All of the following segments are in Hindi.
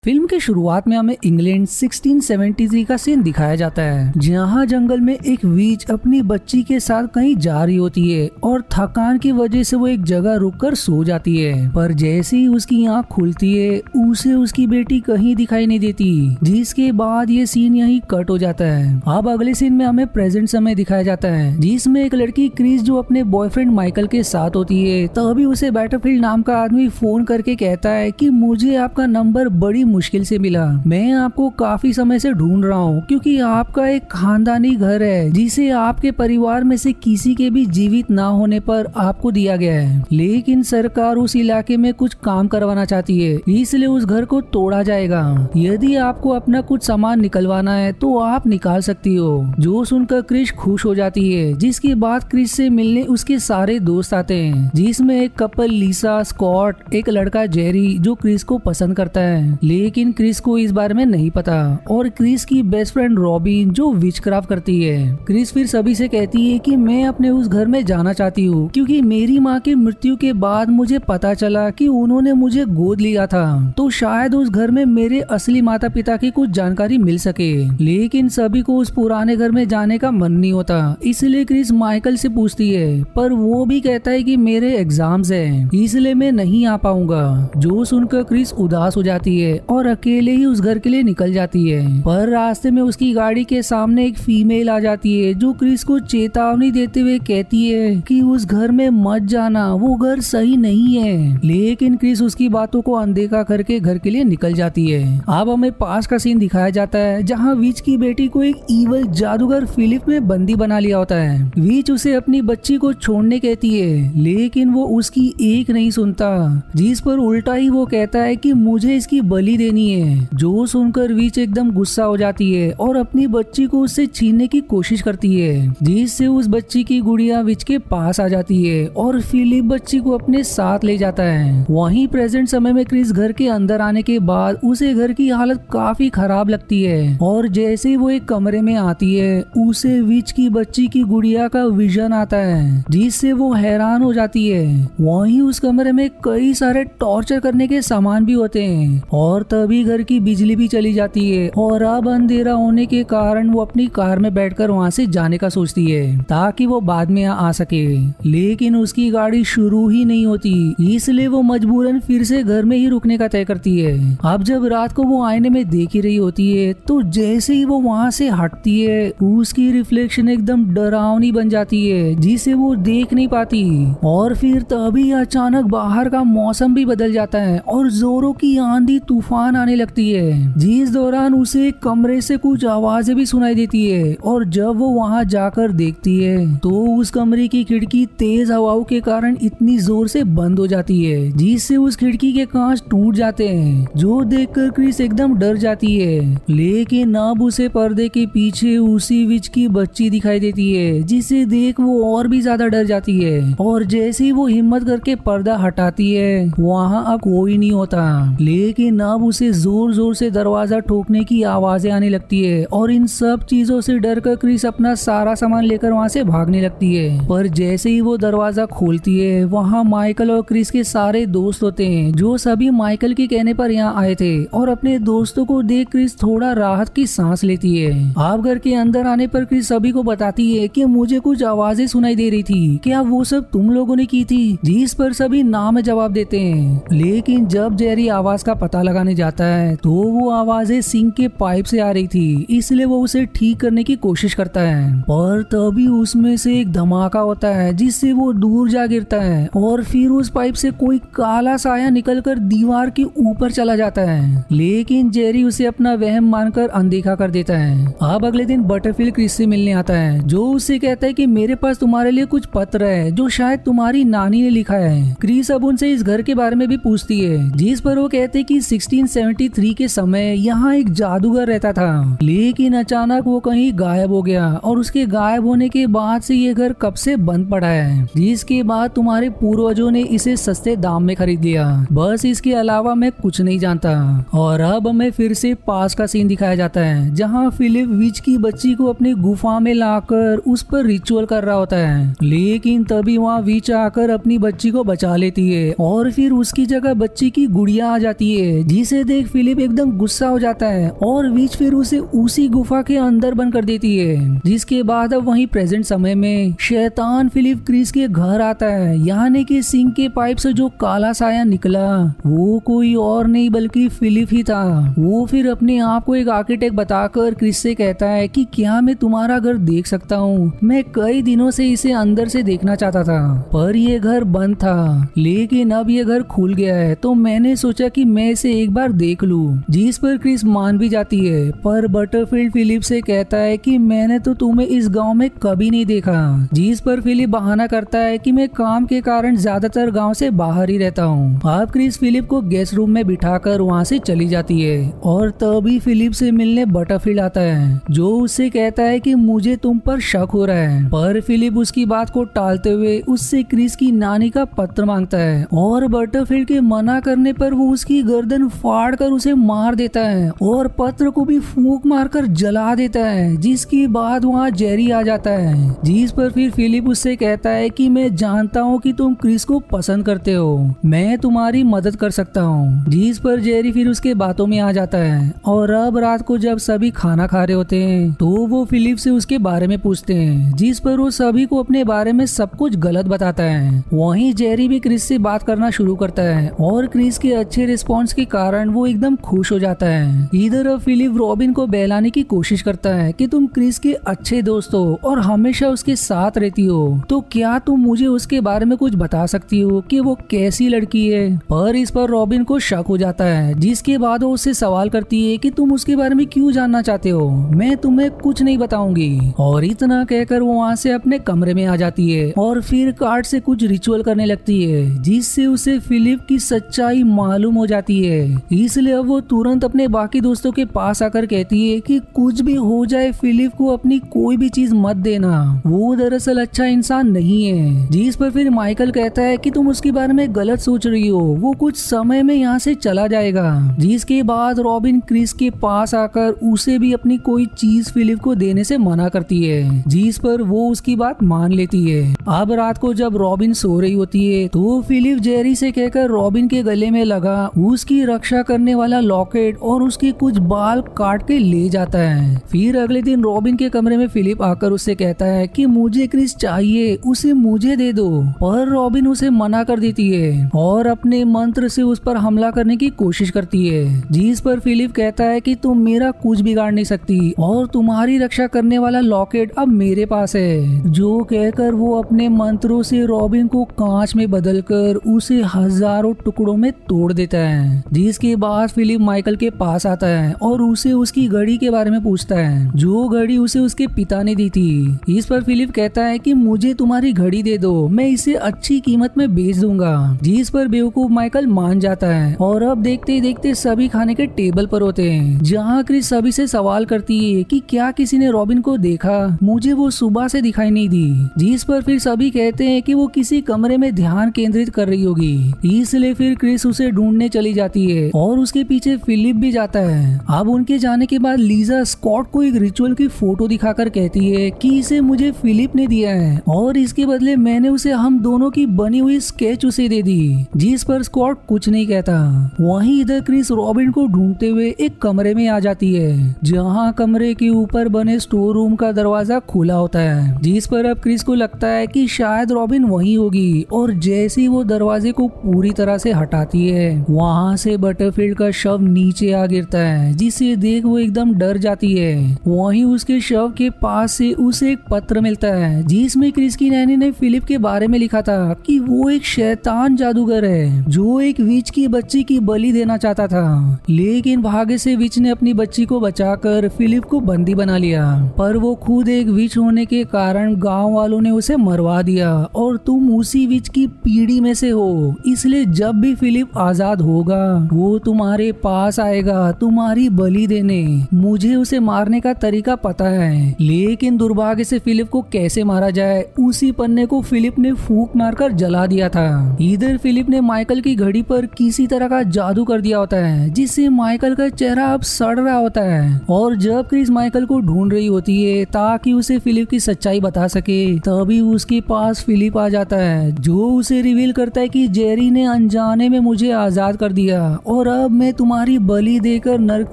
फिल्म की शुरुआत में हमें इंग्लैंड 1673 का सीन दिखाया जाता है, जहां जंगल में एक विच अपनी बच्ची के साथ कहीं जा रही होती है और थकान की वजह से वो एक जगह रुककर सो जाती है। पर जैसे ही उसकी आंख खुलती है उसे उसकी बेटी कहीं दिखाई नहीं देती, जिसके बाद ये सीन यहीं कट हो जाता है। अब अगले सीन में हमें प्रेजेंट समय दिखाया जाता है, जिसमें एक लड़की क्रिस जो अपने बॉयफ्रेंड माइकल के साथ होती है, तभी उसे बैटरफील्ड नाम का आदमी फोन करके कहता है कि मुझे आपका नंबर बड़ी मुश्किल से मिला। मैं आपको काफी समय से ढूंढ रहा हूँ, क्योंकि आपका एक खानदानी घर है जिसे आपके परिवार में से किसी के भी जीवित ना होने पर आपको दिया गया है, लेकिन सरकार उस इलाके में कुछ काम करवाना चाहती है, इसलिए उस घर को तोड़ा जाएगा। यदि आपको अपना कुछ सामान निकलवाना है तो आप निकाल सकती हो। जो सुनकर क्रिस खुश हो जाती है, जिसके बाद क्रिस से मिलने उसके सारे दोस्त आते हैं, जिसमें एक कपल लिसा, स्कॉट, एक लड़का जेरी जो क्रिस को पसंद करता है, लेकिन क्रिस को इस बारे में नहीं पता, और क्रिस की बेस्ट फ्रेंड रॉबिन जो विचक्राफ्ट करती है। क्रिस फिर सभी से कहती है कि मैं अपने उस घर में जाना चाहती हूँ, क्योंकि मेरी माँ की मृत्यु के बाद मुझे पता चला कि उन्होंने मुझे गोद लिया था, तो शायद उस घर में मेरे असली माता पिता की कुछ जानकारी मिल सके। लेकिन सभी को उस पुराने घर में जाने का मन नहीं होता, इसलिए क्रिस माइकल से पूछती है, पर वो भी कहता है कि मेरे एग्जाम्स हैं, इसलिए मैं नहीं आ पाऊंगा। जो सुनकर क्रिस उदास हो जाती है और अकेले ही उस घर के लिए निकल जाती है। पर रास्ते में उसकी गाड़ी के सामने एक फीमेल आ जाती है, जो क्रिस को चेतावनी देते हुए कहती है कि उस घर में मत जाना, वो घर सही नहीं है। लेकिन क्रिस उसकी बातों को अनदेखा करके घर के लिए निकल जाती है। अब हमें पास का सीन दिखाया जाता है, जहाँ विच की बेटी को एक ईवल जादूगर फिलिप में बंदी बना लिया होता है। विच उसे अपनी बच्ची को छोड़ने कहती है, लेकिन वो उसकी एक नहीं सुनता, जिस पर उल्टा ही वो कहता है कि मुझे इसकी बलि देनी है। जो सुनकर विच एकदम गुस्सा हो जाती है और अपनी बच्ची को उससे छीनने की कोशिश करती है, जिससे उस बच्ची की गुड़िया विच के पास आ जाती है और फिलिप बच्ची को अपने साथ ले जाता है। वहीं प्रेजेंट समय में क्रिस घर के अंदर आने के बाद उसे घर की हालत काफी खराब लगती है, और जैसे ही वो एक कमरे में आती है उसे विच की बच्ची की गुड़िया का विजन आता है, जिससे वो हैरान हो जाती है। वहीं उस कमरे में कई सारे टॉर्चर करने के सामान भी होते हैं, और तभी घर की बिजली भी चली जाती है, और अब अंधेरा होने के कारण वो अपनी कार में बैठकर वहां से जाने का सोचती है, ताकि वो बाद में आ सके। लेकिन उसकी गाड़ी शुरू ही नहीं होती, इसलिए वो मजबूरन फिर से घर में ही रुकने का तय करती है। अब जब रात को वो आईने में देख ही रही होती है, तो जैसे ही वो वहां से हटती है उसकी रिफ्लेक्शन एकदम डरावनी बन जाती है, जिसे वो देख नहीं पाती। और फिर तभी अचानक बाहर का मौसम भी बदल जाता है और जोरों की आंधी तूफान आने लगती है, जिस दौरान उसे कमरे से कुछ आवाजें भी सुनाई देती है। और जब वो वहां जाकर देखती है तो उस कमरे की खिड़की तेज हवाओं के कारण इतनी जोर से बंद हो जाती है, जिससे उस खिड़की के कांच टूट जाते हैं, जो देखकर क्रिस एकदम डर जाती है। लेकिन अब उसे पर्दे के पीछे उसी विच की बच्ची दिखाई देती है, जिसे देख वो और भी ज्यादा डर जाती है। और जैसे ही वो हिम्मत करके पर्दा हटाती है वहाँ अब कोई नहीं होता, लेकिन अब उसे जोर जोर से दरवाजा ठोकने की आवाजें आने लगती है, और इन सब चीजों से डरकर क्रिस अपना सारा सामान लेकर वहाँ से भागने लगती है। पर जैसे ही वो दरवाजा खोलती है वहाँ माइकल और क्रिस के सारे दोस्त होते हैं, जो सभी माइकल के कहने पर यहाँ आए थे, और अपने दोस्तों को देख क्रिस थोड़ा राहत की सांस लेती है। आप घर के अंदर आने पर क्रिस सभी को बताती है कि मुझे कुछ आवाजें सुनाई दे रही थी, क्या वो सब तुम लोगों ने की थी? जिस पर सभी ना में जवाब देते हैं। लेकिन जब जेरी आवाज का पता लगाने जाता है तो वो आवाजें सिंक के पाइप से आ रही थी, इसलिए वो उसे ठीक करने की कोशिश करता है। पर तभी उसमें से एक धमाका होता है, जिससे वो दूर जा गिरता है, और फिर उस पाइप से कोई काला साया निकलकर दीवार के ऊपर चला जाता है। लेकिन जेरी उसे अपना वहम मानकर अनदेखा कर देता है। अब अगले दिन बटरफील्ड क्रिस से मिलने आता है, जो उससे कहता है कि मेरे पास तुम्हारे लिए कुछ पत्र है जो शायद तुम्हारी नानी ने लिखा है। क्रिस अब उनसे इस घर के बारे में भी पूछती है, जिस पर वो कहते हैं कि 1673 के समय यहाँ एक जादूगर रहता था, लेकिन अचानक वो कहीं गायब हो गया, और उसके गायब होने के बाद से ये घर कब से बंद पड़ा है, जिसके बाद तुम्हारे पूर्वजों ने इसे सस्ते दाम में खरीद लिया। बस इसके अलावा मैं कुछ नहीं जानता। और अब हमें फिर से पास का सीन दिखाया जाता है, जहाँ फिलिप विच की बच्ची को अपनी गुफा में लाकर उस पर रिचुअल कर रहा होता है, लेकिन तभी वहाँ विच आकर अपनी बच्ची को बचा लेती है, और फिर उसकी जगह बच्ची की गुड़िया आ जाती है, जिसे जिसे देख फिलिप एकदम गुस्सा हो जाता है और विच फिर उसे उसी गुफा के अंदर बंद कर देती है। जिसके बाद अब वहीं प्रेजेंट समय में शैतान फिलिप क्रिस के घर आता है, यानी कि सिंक के पाइप से जो काला साया निकला वो कोई और नहीं बल्कि फिलिप ही था। वो फिर अपने आप को एक आर्किटेक्ट बताकर क्रिस से कहता है कि क्या मैं तुम्हारा घर देख सकता हूँ? मैं कई दिनों से इसे अंदर से देखना चाहता था पर ये घर बंद था, लेकिन अब ये घर खुल गया है तो मैंने सोचा कि मैं इसे एक बार देख लूं। जिस पर क्रिस मान भी जाती है, पर बटरफील्ड फिलिप से कहता है कि मैंने तो तुम्हें इस गांव में कभी नहीं देखा। जिस पर फिलिप बहाना करता है कि मैं काम के कारण ज्यादातर गांव से बाहर ही रहता हूँ। अब क्रिस फिलिप को गेस्ट रूम में बिठाकर वहाँ से चली जाती है और तभी फिलिप से मिलने बटरफील्ड आता है, जो उससे कहता है कि मुझे तुम पर शक हो रहा है। पर फिलिप उसकी बात को टालते हुए उससे क्रिस की नानी का पत्र मांगता है और बटरफील्ड के मना करने पर वो उसकी गर्दन फाड़ कर उसे मार देता है और पत्र को भी फूंक मारकर जला देता है। जिसके बाद वहाँ जेरी आ जाता है, जिस पर फिर फिलिप उससे कहता है कि मैं जानता हूँ कि तुम क्रिस को पसंद करते हो, मैं तुम्हारी मदद कर सकता हूँ। जिस पर जेरी फिर उसके बातों में आ जाता है और अब रात को जब सभी खाना खा रहे होते हैं तो वो फिलिप से उसके बारे में पूछते हैं, जिस पर वो सभी को अपने बारे में सब कुछ गलत बताता है। वहीं जेरी भी क्रिस से बात करना शुरू करता है और क्रिस के अच्छे रिस्पॉन्स के कारण वो एकदम खुश हो जाता है। इधर अब फिलिप रॉबिन को बहलाने की कोशिश करता है कि तुम क्रिस के अच्छे दोस्त हो और हमेशा उसके साथ रहती हो, तो क्या तुम मुझे उसके बारे में कुछ बता सकती हो कि वो कैसी लड़की है? पर इस पर रॉबिन को शक हो जाता है, जिसके बाद वो उससे सवाल करती है कि तुम उसके बारे में क्यों जानना चाहते हो? मैं तुम्हें कुछ नहीं बताऊंगी। और इतना कहकर वो वहाँ से अपने कमरे में आ जाती है और फिर कार्ड से कुछ रिचुअल करने लगती है, जिससे उसे फिलिप की सच्चाई मालूम हो जाती है। इसलिए अब वो तुरंत अपने बाकी दोस्तों के पास आकर कहती है कि कुछ भी हो जाए फिलिप को अपनी कोई भी चीज मत देना, वो दरअसल अच्छा इंसान नहीं है। जिस पर फिर माइकल कहता है कि तुम उसके बारे में गलत सोच रही हो, वो कुछ समय में यहाँ से चला जाएगा। जिसके बाद रॉबिन क्रिस के पास आकर उसे भी अपनी कोई चीज फिलिप को देने से मना करती है, जिस पर वो उसकी बात मान लेती है। अब रात को जब रॉबिन सो रही होती है तो फिलिप जेरी से कहकर रॉबिन के गले में लगा उसकी रक्षा करने वाला लॉकेट और उसके कुछ बाल काट के ले जाता है। फिर अगले दिन रॉबिन के कमरे में फिलिप आकर उससे कहता है कि मुझे क्रिस चाहिए, उसे मुझे दे दो। पर रॉबिन उसे मना कर देती है और अपने मंत्र से उस पर हमला करने की कोशिश करती है, जिस पर फिलिप कहता है कि तुम मेरा कुछ बिगाड़ नहीं सकती और तुम्हारी रक्षा करने वाला लॉकेट अब मेरे पास है। जो कहकर वो अपने मंत्रों से रॉबिन को कांच में बदलकर उसे हजारों टुकड़ों में तोड़ देता है। जिसके बाद फिलिप माइकल के पास आता है और उसे उसकी घड़ी के बारे में पूछता है, जो घड़ी उसे उसके पिता ने दी थी। इस पर फिलिप कहता है कि मुझे तुम्हारी घड़ी दे दो, मैं इसे अच्छी कीमत में बेच दूंगा। जिस पर बेवकूफ माइकल मान जाता है और अब देखते ही देखते सभी खाने के टेबल पर होते हैं, जहाँ क्रिस सभी से सवाल करती है कि क्या किसी ने रॉबिन को देखा, मुझे वो सुबह से दिखाई नहीं दी। जिस पर फिर सभी कहते हैं कि वो किसी कमरे में ध्यान केंद्रित कर रही होगी, इसलिए फिर क्रिस उसे ढूंढने चली जाती है और उसके पीछे फिलिप भी जाता है। अब उनके जाने के बाद लीजा स्कॉट को एक रिचुअल की फोटो दिखाकर कहती है कि इसे मुझे फिलिप ने दिया है और इसके बदले मैंने उसे हम दोनों की बनी हुई स्केच उसे दे दी। जिस पर स्कॉट कुछ नहीं कहता। वहीं इधर क्रिस रॉबिन को ढूंढते हुए एक कमरे में आ जाती है, जहाँ कमरे के ऊपर बने स्टोर रूम का दरवाजा खुला होता है। जिस पर अब क्रिस को लगता है कि शायद रॉबिन वहीं होगी और जैसे ही वो दरवाजे को पूरी तरह से हटाती है, वहाँ से बटरफील्ड का शव नीचे आ गिरता है, जिसे देख वो एकदम डर जाती है। वहीं उसके शव के पास से उसे एक पत्र मिलता है, जिसमें क्रिस की नैनी ने फिलिप के बारे में लिखा था कि वो एक शैतान जादूगर है जो एक विच की बच्ची की बलि देना चाहता था, लेकिन भाग्य से विच ने अपनी बच्ची को बचाकर फिलिप को बंदी बना लिया। पर वो खुद एक विच होने के कारण गांव वालों ने उसे मरवा दिया और तुम उसी विच की पीढ़ी में से हो, इसलिए जब भी फिलिप आजाद होगा वो तुम्हारे पास आएगा तुम्हारी बलि देने। मुझे उसे मारने का तरीका पता है, लेकिन दुर्भाग्य से फिलिप को कैसे मारा जाए उसी पन्ने को फिलिप ने फूंक मारकर जला दिया था। इधर फिलिप ने माइकल की घड़ी पर किसी तरह का जादू कर दिया होता है, जिससे माइकल का चेहरा अब सड़ रहा होता है। और जब क्रिस माइकल को ढूंढ रही होती है ताकि उसे फिलिप की सच्चाई बता सके, तभी उसके पास फिलिप आ जाता है, जो उसे रिवील करता है कि जेरी ने अनजाने में मुझे आजाद कर दिया और और अब मैं तुम्हारी बलि देकर नर्क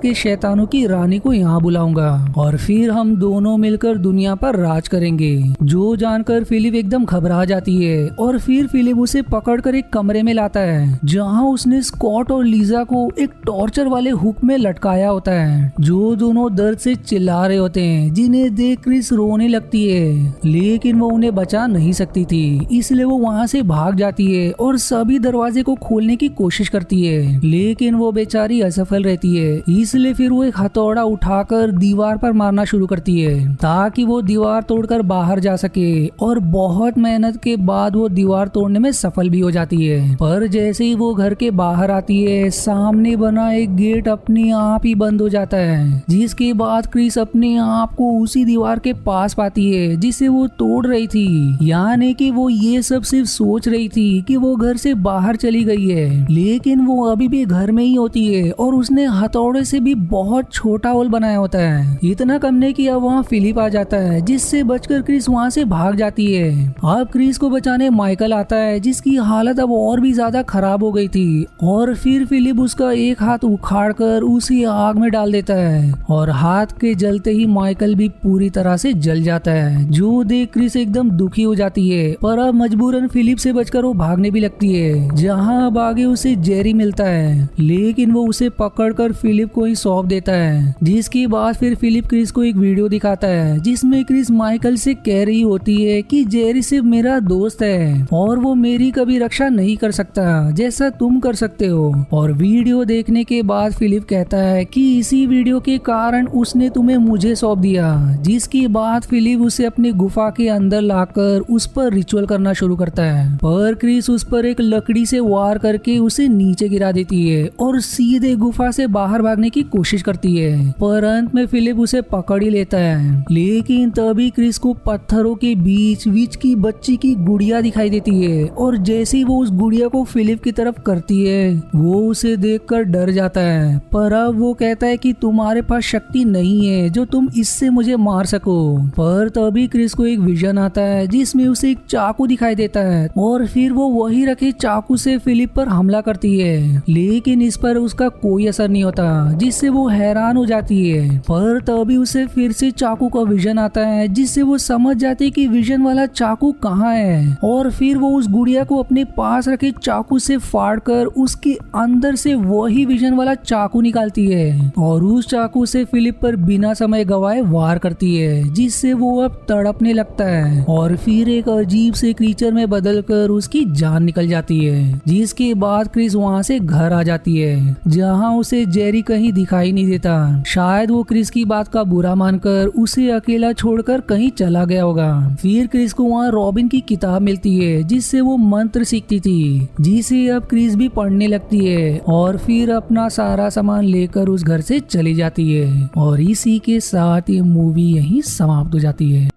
के शैतानों की रानी को यहाँ बुलाऊंगा और फिर हम दोनों मिलकर दुनिया पर राज करेंगे। जो जानकर फिलिप एकदम घबरा जाती है और फिर फिलिप उसे पकड़कर एक कमरे में लाता है जहाँ उसने स्कॉट और लीजा को एक टॉर्चर वाले हुक में लटकाया होता है, जो दोनों दर्द से चिल्ला रहे होते हैं, जिन्हें देख क्रिस रोने लगती है। लेकिन वो उन्हें बचा नहीं सकती थी, इसलिए वो वहाँ से भाग जाती है और सभी दरवाजे को खोलने की कोशिश करती है, लेकिन वो बेचारी असफल रहती है। इसलिए फिर वो एक हथौड़ा उठाकर दीवार पर मारना शुरू करती है ताकि वो दीवार तोड़कर बाहर जा सके और बहुत मेहनत के बाद वो दीवार तोड़ने में सफल भी हो जाती है। पर जैसे ही वो घर के बाहर आती है, सामने बना एक गेट अपने आप ही बंद हो जाता है, जिसके बाद क्रिस अपने आप को उसी दीवार के पास पाती है जिसे वो तोड़ रही थी। यानी कि वो ये सब सिर्फ सोच रही थी कि वो घर से बाहर चली गई है, लेकिन वो अभी भी घर में ही होती है और उसने हथौड़े से भी बहुत छोटा होल बनाया होता है। इतना करने की अब वहाँ फिलिप आ जाता है, जिससे बचकर क्रिस वहाँ से भाग जाती है। अब क्रिस को बचाने माइकल आता है, जिसकी हालत अब और भी ज्यादा खराब हो गई थी, और फिर फिलिप उसका एक हाथ उखाड़कर उसी आग में डाल देता है और हाथ के जलते ही माइकल भी पूरी तरह से जल जाता है, जो देख क्रिस एकदम दुखी हो जाती है। पर अब मजबूरन फिलिप से बचकर वो भागने भी लगती है, जहाँ अब आगे उसे जेरी मिलता है, लेकिन वो उसे पकड़कर फिलिप को ही सौंप देता है। जिसके बाद फिर फिलिप क्रिस को एक वीडियो दिखाता है जिसमें क्रिस माइकल से कह रही होती है कि जेरी सिर्फ मेरा दोस्त है और वो मेरी कभी रक्षा नहीं कर सकता जैसा तुम कर सकते हो। और वीडियो देखने के बाद फिलिप कहता है कि इसी वीडियो के कारण उसने तुम्हें मुझे सौंप दिया। जिसके बाद फिलिप उसे अपनी गुफा के अंदर लाकर उस पर रिचुअल करना शुरू करता है, पर क्रिस उस पर एक लकड़ी से वार करके उसे नीचे गिरा देती है और सीधे गुफा से बाहर भागने की कोशिश करती है, पर अंत में फिलिप उसे पकड़ ही लेता है। लेकिन तभी क्रिस को पत्थरों के बीच विच की बच्ची की गुड़िया दिखाई देती है और जैसे ही वो उस गुड़िया को फिलिप की तरफ करती है, वो उसे देखकर डर जाता है। पर अब वो कहता है कि तुम्हारे पास शक्ति नहीं है जो तुम इससे मुझे मार सको। पर तभी क्रिस को एक विजन आता है जिसमें उसे एक चाकू दिखाई देता है और फिर वो वही रखे चाकू से फिलिप पर हमला करती है, लेकिन इस पर उसका कोई असर नहीं होता, जिससे वो हैरान हो जाती है। पर तभी उसे फिर से चाकू का विजन आता है, जिससे वो समझ जाती है कि विजन वाला चाकू कहाँ है, और फिर वो उस गुड़िया को अपने पास रखे चाकू से फाड़कर उसके अंदर से वही विजन वाला चाकू निकालती है और उस चाकू से फिलिप पर बिना समय गवाए वार करती है, जिससे वो अब तड़पने लगता है और फिर एक अजीब से क्रीचर में बदलकर उसकी जान निकल जाती है। जिसके बाद क्रिस वहाँ से घर आ जाती है, जहाँ उसे जेरी कहीं दिखाई नहीं देता। शायद वो क्रिस की बात का बुरा मानकर उसे अकेला छोड़कर कहीं चला गया होगा। फिर क्रिस को वहाँ रॉबिन की किताब मिलती है जिससे वो मंत्र सीखती थी, जिसे अब क्रिस भी पढ़ने लगती है और फिर अपना सारा सामान लेकर उस घर से चली जाती है। और इसी के साथ ये मूवी यहीं समाप्त हो जाती है।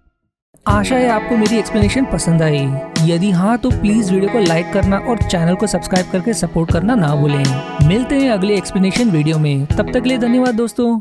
आशा है आपको मेरी एक्सप्लेनेशन पसंद आई। यदि हाँ तो प्लीज वीडियो को लाइक करना और चैनल को सब्सक्राइब करके सपोर्ट करना ना भूलें। मिलते हैं अगले एक्सप्लेनेशन वीडियो में, तब तक के लिए धन्यवाद दोस्तों।